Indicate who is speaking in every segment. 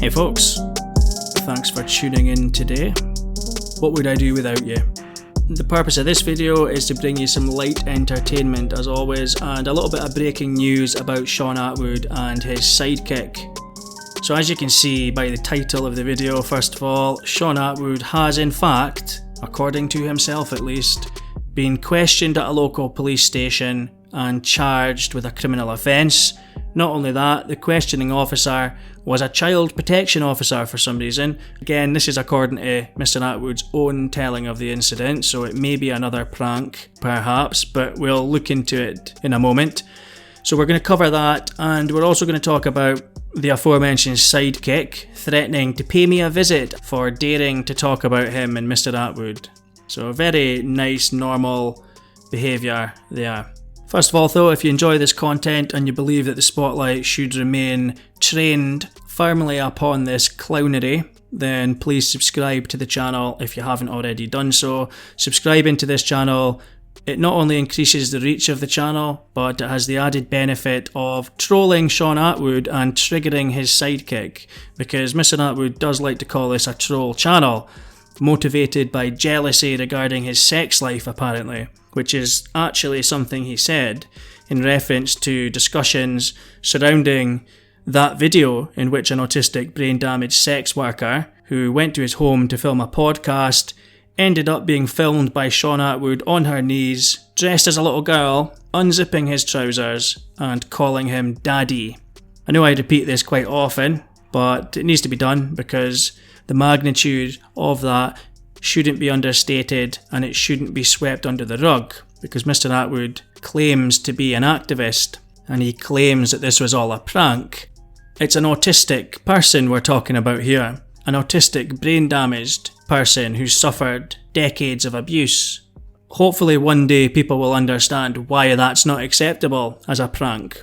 Speaker 1: Hey folks, thanks for tuning in today. What would I do without you? The purpose of this video is to bring you some light entertainment as always, and a little bit of breaking news about Shaun Attwood and his sidekick. So as you can see by the title of the video, first of all, Shaun Attwood has in fact, according to himself at least, been questioned at a local police station and charged with a criminal offence. Not only that, the questioning officer was a child protection officer for some reason. Again, this is according to Mr. Attwood's own telling of the incident, so it may be another prank, perhaps, but we'll look into it in a moment. So we're going to cover that, and we're also going to talk about the aforementioned sidekick threatening to pay me a visit for daring to talk about him and Mr. Attwood. So very nice, normal behaviour there. First of all though, if you enjoy this content and you believe that the spotlight should remain trained firmly upon this clownery, then please subscribe to the channel if you haven't already done so. Subscribing to this channel, it not only increases the reach of the channel, but it has the added benefit of trolling Shaun Attwood and triggering his sidekick, because Mr. Attwood does like to call this a troll channel, motivated by jealousy regarding his sex life apparently, which is actually something he said in reference to discussions surrounding that video in which an autistic brain damaged sex worker who went to his home to film a podcast ended up being filmed by Shaun Attwood on her knees, dressed as a little girl, unzipping his trousers and calling him daddy. I know I repeat this quite often, but it needs to be done because the magnitude of that shouldn't be understated and it shouldn't be swept under the rug, because Mr. Attwood claims to be an activist and he claims that this was all a prank. It's an autistic person we're talking about here, an autistic brain damaged person who's suffered decades of abuse. Hopefully one day people will understand why that's not acceptable as a prank.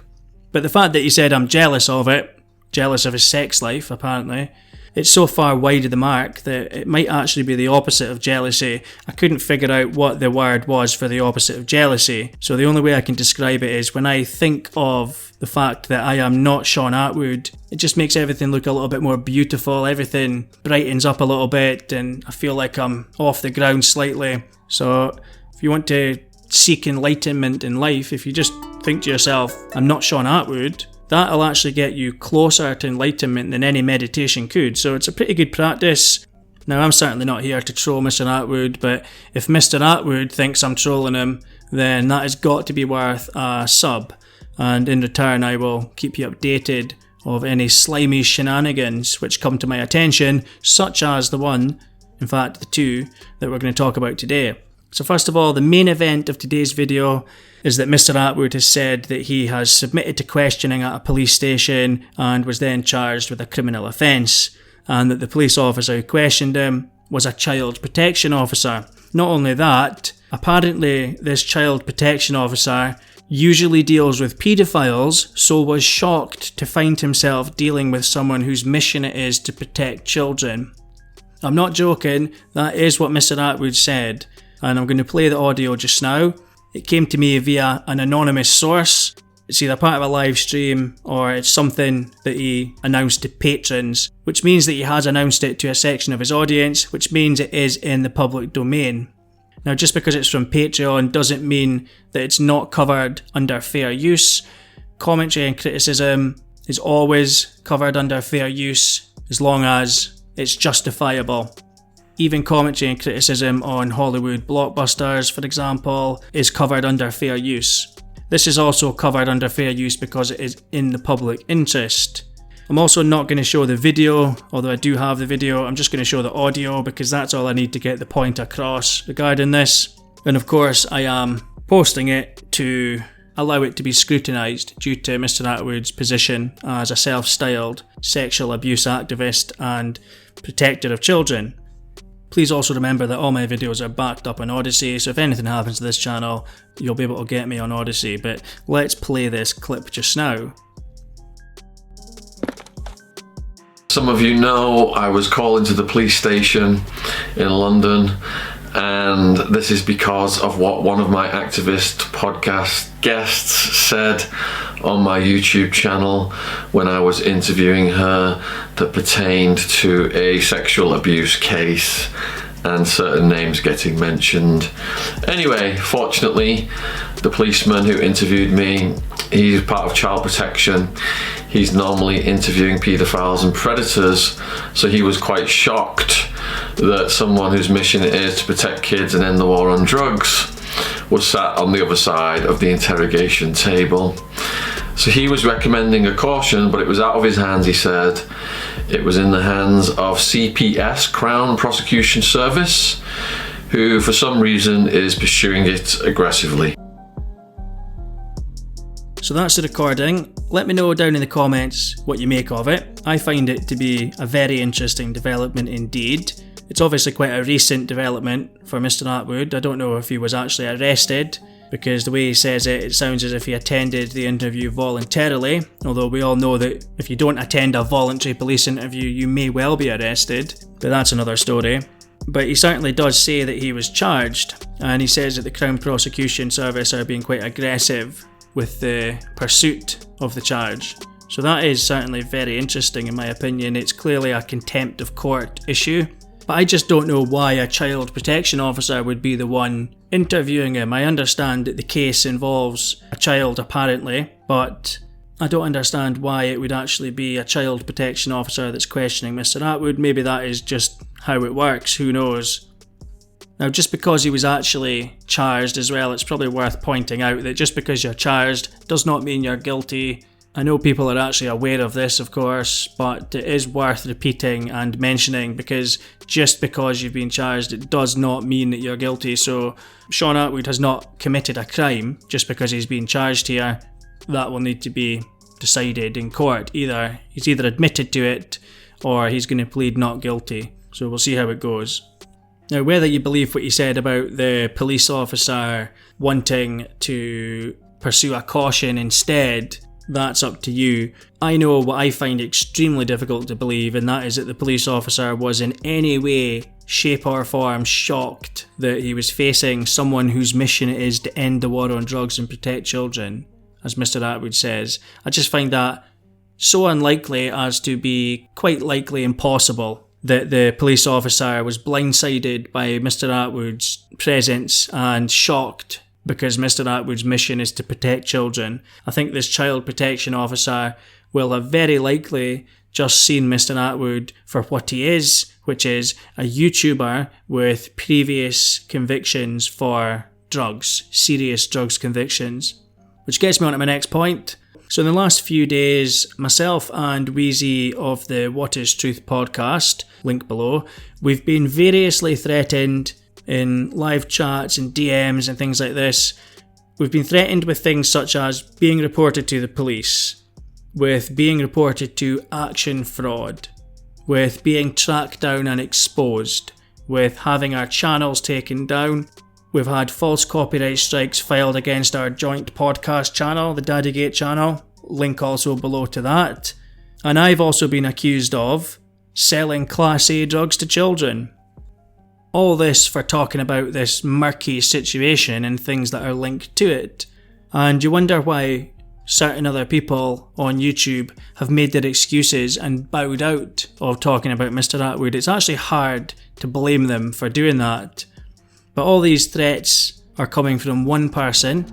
Speaker 1: But the fact that he said I'm jealous of it, jealous of his sex life apparently, it's so far wide of the mark that it might actually be the opposite of jealousy. I couldn't figure out what the word was for the opposite of jealousy, so the only way I can describe it is when I think of the fact that I am not Shaun Attwood, it just makes everything look a little bit more beautiful, everything brightens up a little bit, and I feel like I'm off the ground slightly. So if you want to seek enlightenment in life, if you just think to yourself, I'm not Shaun Attwood, that'll actually get you closer to enlightenment than any meditation could. So it's a pretty good practice. Now, I'm certainly not here to troll Mr. Attwood, but if Mr. Attwood thinks I'm trolling him, then that has got to be worth a sub. And in return, I will keep you updated of any slimy shenanigans which come to my attention, such as the one, in fact the two, that we're going to talk about today. So first of all, the main event of today's video is that Mr. Attwood has said that he has submitted to questioning at a police station and was then charged with a criminal offence, and that the police officer who questioned him was a child protection officer. Not only that, apparently this child protection officer usually deals with paedophiles, so was shocked to find himself dealing with someone whose mission it is to protect children. I'm not joking, that is what Mr. Attwood said. And I'm going to play the audio just now. It came to me via an anonymous source. It's either part of a live stream or it's something that he announced to patrons, which means that he has announced it to a section of his audience, which means it is in the public domain. Now, just because it's from Patreon doesn't mean that it's not covered under fair use. Commentary and criticism is always covered under fair use as long as it's justifiable. Even commentary and criticism on Hollywood blockbusters, for example, is covered under fair use. This is also covered under fair use because it is in the public interest. I'm also not going to show the video, although I do have the video. I'm just going to show the audio because that's all I need to get the point across regarding this. And of course, I am posting it to allow it to be scrutinised due to Mr. Attwood's position as a self-styled sexual abuse activist and protector of children. Please also remember that all my videos are backed up on Odyssey, so if anything happens to this channel, you'll be able to get me on Odyssey. But let's play this clip just now.
Speaker 2: Some of you know I was called into the police station in London, and this is because of what one of my activist podcast guests said on my YouTube channel when I was interviewing her that pertained to a sexual abuse case and certain names getting mentioned. Anyway, fortunately, the policeman who interviewed me, he's part of child protection. He's normally interviewing paedophiles and predators, so he was quite shocked that someone whose mission it is to protect kids and end the war on drugs was sat on the other side of the interrogation table. So he was recommending a caution, but it was out of his hands, he said. It was in the hands of CPS, Crown Prosecution Service, who for some reason is pursuing it aggressively.
Speaker 1: So that's the recording. Let me know down in the comments what you make of it. I find it to be a very interesting development indeed. It's obviously quite a recent development for Mr. Attwood. I don't know if he was actually arrested, because the way he says it, it sounds as if he attended the interview voluntarily, although we all know that if you don't attend a voluntary police interview, you may well be arrested, but that's another story. But he certainly does say that he was charged, and he says that the Crown Prosecution Service are being quite aggressive with the pursuit of the charge. So that is certainly very interesting in my opinion. It's clearly a contempt of court issue, but I just don't know why a child protection officer would be the one interviewing him. I understand that the case involves a child apparently, but I don't understand why it would actually be a child protection officer that's questioning Mr. Attwood. Maybe that is just how it works, who knows. Now, just because he was actually charged as well, it's probably worth pointing out that just because you're charged does not mean you're guilty. I know people are actually aware of this, of course, but it is worth repeating and mentioning, because just because you've been charged, it does not mean that you're guilty. So Shaun Attwood has not committed a crime just because he's been charged here. That will need to be decided in court. He's either admitted to it or he's going to plead not guilty. So we'll see how it goes. Now, whether you believe what he said about the police officer wanting to pursue a caution instead, that's up to you. I know what I find extremely difficult to believe, and that is that the police officer was in any way, shape or form shocked that he was facing someone whose mission it is to end the war on drugs and protect children, as Mr. Attwood says. I just find that so unlikely as to be quite likely impossible, that the police officer was blindsided by Mr. Attwood's presence and shocked because Mr. Attwood's mission is to protect children. I think this child protection officer will have very likely just seen Mr. Attwood for what he is, which is a YouTuber with previous convictions for drugs, serious drugs convictions. Which gets me on to my next point. So in the last few days, myself and Wheezy of the What Is Truth podcast, link below, we've been variously threatened in live chats and DMs and things like this. We've been threatened with things such as being reported to the police, with being reported to action fraud, with being tracked down and exposed, with having our channels taken down. We've had false copyright strikes filed against our joint podcast channel, the Daddygate channel, link also below to that. And I've also been accused of selling Class A drugs to children. All this for talking about this murky situation and things that are linked to it. And you wonder why certain other people on YouTube have made their excuses and bowed out of talking about Mr. Attwood. It's actually hard to blame them for doing that. But all these threats are coming from one person,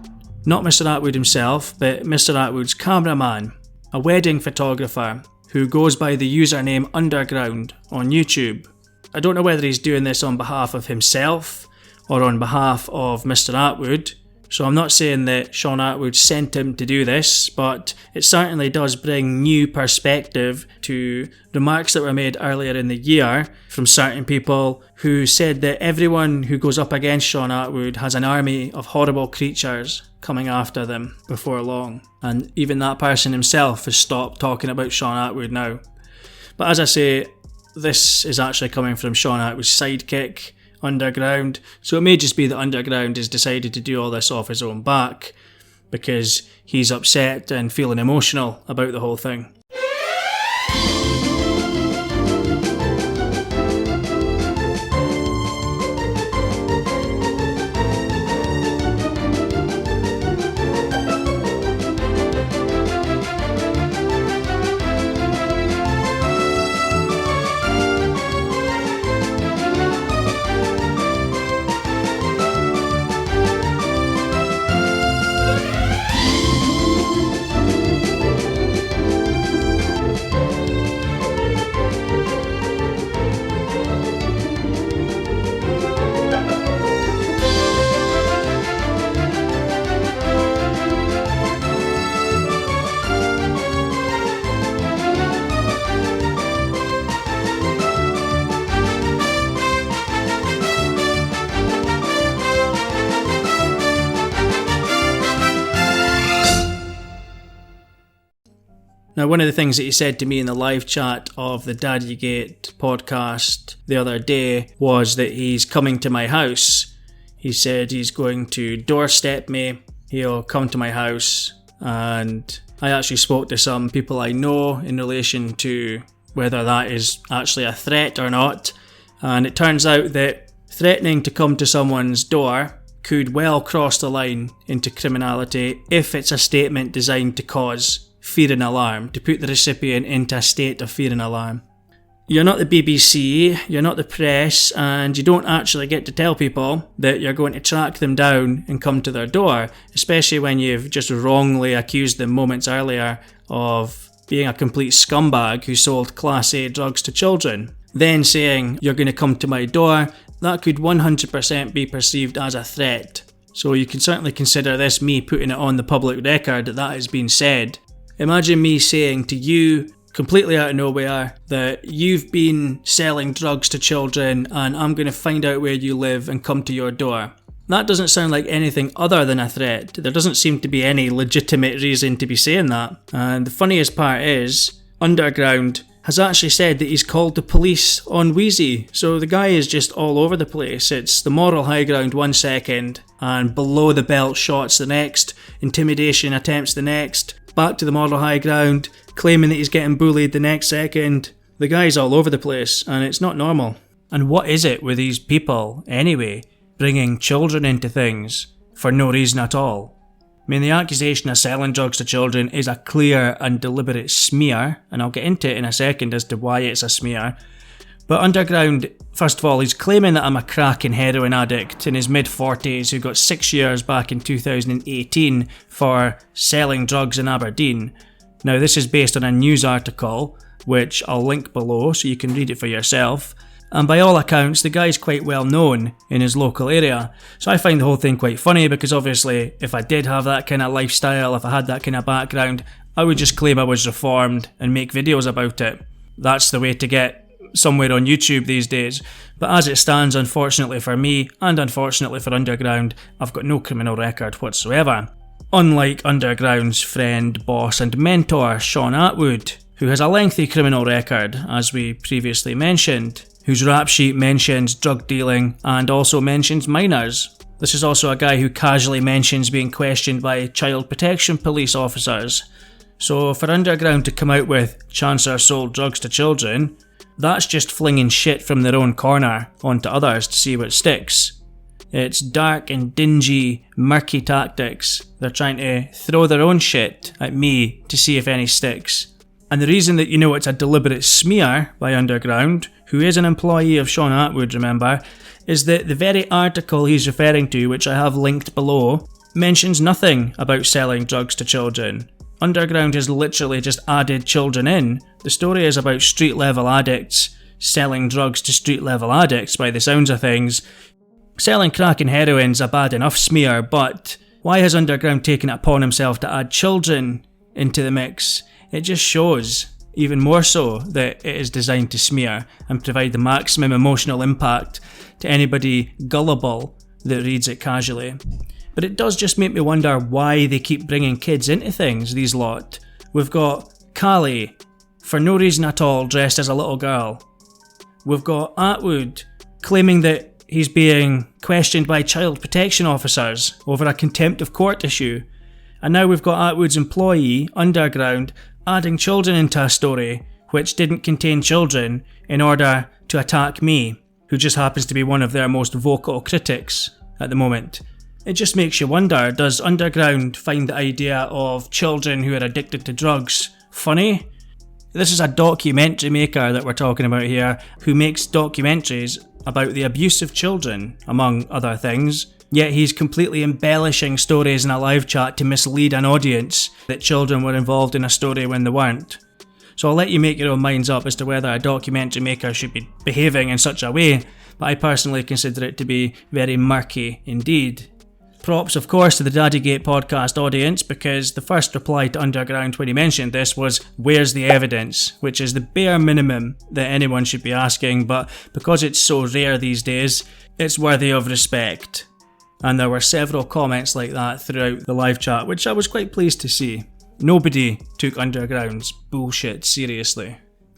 Speaker 1: not Mr. Attwood himself, but Mr. Attwood's cameraman, a wedding photographer who goes by the username Underground on YouTube. I don't know whether he's doing this on behalf of himself or on behalf of Mr. Attwood. So I'm not saying that Shaun Attwood sent him to do this, but it certainly does bring new perspective to remarks that were made earlier in the year from certain people who said that everyone who goes up against Shaun Attwood has an army of horrible creatures coming after them before long. And even that person himself has stopped talking about Shaun Attwood now. But as I say, this is actually coming from Shaun Attwood's sidekick, Underground, so it may just be that Underground has decided to do all this off his own back because he's upset and feeling emotional about the whole thing. Now, one of the things that he said to me in the live chat of the Daddygate podcast the other day was that he's coming to my house. He said he's going to doorstep me, he'll come to my house, and I actually spoke to some people I know in relation to whether that is actually a threat or not, and it turns out that threatening to come to someone's door could well cross the line into criminality if it's a statement designed to cause fear and alarm, to put the recipient into a state of fear and alarm. You're not the BBC, you're not the press, and you don't actually get to tell people that you're going to track them down and come to their door, especially when you've just wrongly accused them moments earlier of being a complete scumbag who sold Class A drugs to children. Then saying, you're going to come to my door, that could 100% be perceived as a threat. So you can certainly consider this me putting it on the public record that has been said. Imagine me saying to you, completely out of nowhere, that you've been selling drugs to children and I'm going to find out where you live and come to your door. That doesn't sound like anything other than a threat. There doesn't seem to be any legitimate reason to be saying that. And the funniest part is, Underground has actually said that he's called the police on Wheezy. So the guy is just all over the place. It's the moral high ground 1 second, and below the belt shots the next, intimidation attempts the next, back to the moral high ground, claiming that he's getting bullied the next second. The guy's all over the place, and it's not normal. And what is it with these people, anyway, bringing children into things for no reason at all? I mean, the accusation of selling drugs to children is a clear and deliberate smear, and I'll get into it in a second as to why it's a smear. But Underground, first of all, he's claiming that I'm a crack and heroin addict in his mid-40s who got 6 years back in 2018 for selling drugs in Aberdeen. Now, this is based on a news article, which I'll link below so you can read it for yourself. And by all accounts, the guy's quite well known in his local area. So I find the whole thing quite funny because obviously, if I did have that kind of lifestyle, if I had that kind of background, I would just claim I was reformed and make videos about it. That's the way to get somewhere on YouTube these days. But as it stands, unfortunately for me, and unfortunately for Underground, I've got no criminal record whatsoever. Unlike Underground's friend, boss and mentor, Shaun Attwood, who has a lengthy criminal record, as we previously mentioned, whose rap sheet mentions drug dealing and also mentions minors. This is also a guy who casually mentions being questioned by child protection police officers. So for Underground to come out with Chancellor sold drugs to children, that's just flinging shit from their own corner onto others to see what sticks. It's dark and dingy, murky tactics. They're trying to throw their own shit at me to see if any sticks. And the reason that you know it's a deliberate smear by Underground, who is an employee of Shaun Attwood, remember, is that the very article he's referring to, which I have linked below, mentions nothing about selling drugs to children. Underground has literally just added children in. The story is about street level addicts selling drugs to street level addicts by the sounds of things. Selling crack and heroin's a bad enough smear, but why has Underground taken it upon himself to add children into the mix? It just shows, even more so, that it is designed to smear and provide the maximum emotional impact to anybody gullible that reads it casually. But it does just make me wonder why they keep bringing kids into things, these lot. We've got Callie, for no reason at all, dressed as a little girl. We've got Attwood, claiming that he's being questioned by child protection officers over a contempt of court issue. And now we've got Attwood's employee, Underground, adding children into a story which didn't contain children in order to attack me, who just happens to be one of their most vocal critics at the moment. It just makes you wonder, does Underground find the idea of children who are addicted to drugs funny? This is a documentary maker that we're talking about here, who makes documentaries about the abuse of children, among other things, yet he's completely embellishing stories in a live chat to mislead an audience that children were involved in a story when they weren't. So I'll let you make your own minds up as to whether a documentary maker should be behaving in such a way, but I personally consider it to be very murky indeed. Props, of course, to the Daddygate podcast audience, because the first reply to Underground when he mentioned this was, "Where's the evidence?" which is the bare minimum that anyone should be asking, but because it's so rare these days, it's worthy of respect. And there were several comments like that throughout the live chat, which I was quite pleased to see. Nobody took Underground's bullshit seriously.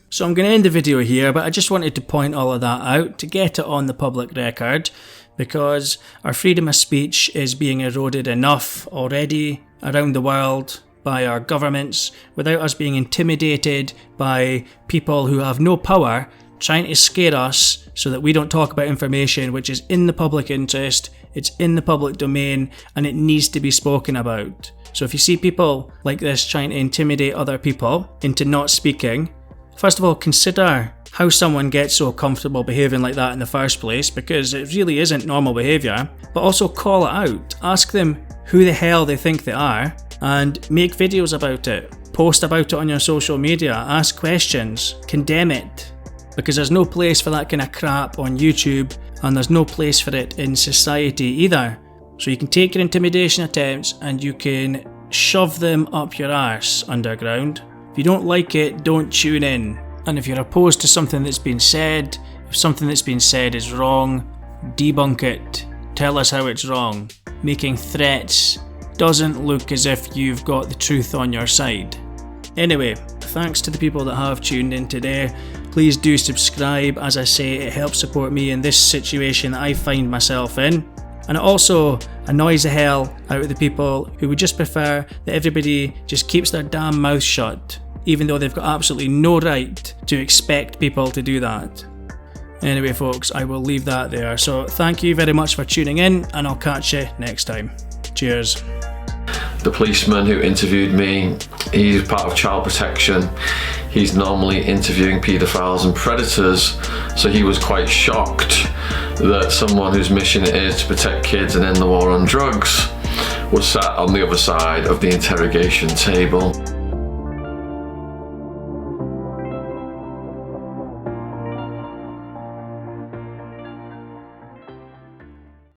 Speaker 1: So I'm going to end the video here, but I just wanted to point all of that out to get it on the public record, because our freedom of speech is being eroded enough already around the world by our governments without us being intimidated by people who have no power trying to scare us so that we don't talk about information which is in the public interest, it's in the public domain, and it needs to be spoken about. So if you see people like this trying to intimidate other people into not speaking, first of all, consider how someone gets so comfortable behaving like that in the first place, because it really isn't normal behaviour. But also call it out. Ask them who the hell they think they are and make videos about it. Post about it on your social media. Ask questions. Condemn it. Because there's no place for that kind of crap on YouTube, and there's no place for it in society either. So you can take your intimidation attempts and you can shove them up your arse, Underground. If you don't like it, don't tune in. And if you're opposed to something that's been said, if something that's been said is wrong, debunk it. Tell us how it's wrong. Making threats doesn't look as if you've got the truth on your side. Anyway, thanks to the people that have tuned in today. Please do subscribe. As I say, it helps support me in this situation that I find myself in. And it also annoys the hell out of the people who would just prefer that everybody just keeps their damn mouth shut, even though they've got absolutely no right to expect people to do that. Anyway folks, I will leave that there. So thank you very much for tuning in, and I'll catch you next time. Cheers.
Speaker 2: The policeman who interviewed me, he's part of child protection. He's normally interviewing paedophiles and predators, so he was quite shocked that someone whose mission it is to protect kids and end the war on drugs was sat on the other side of the interrogation table.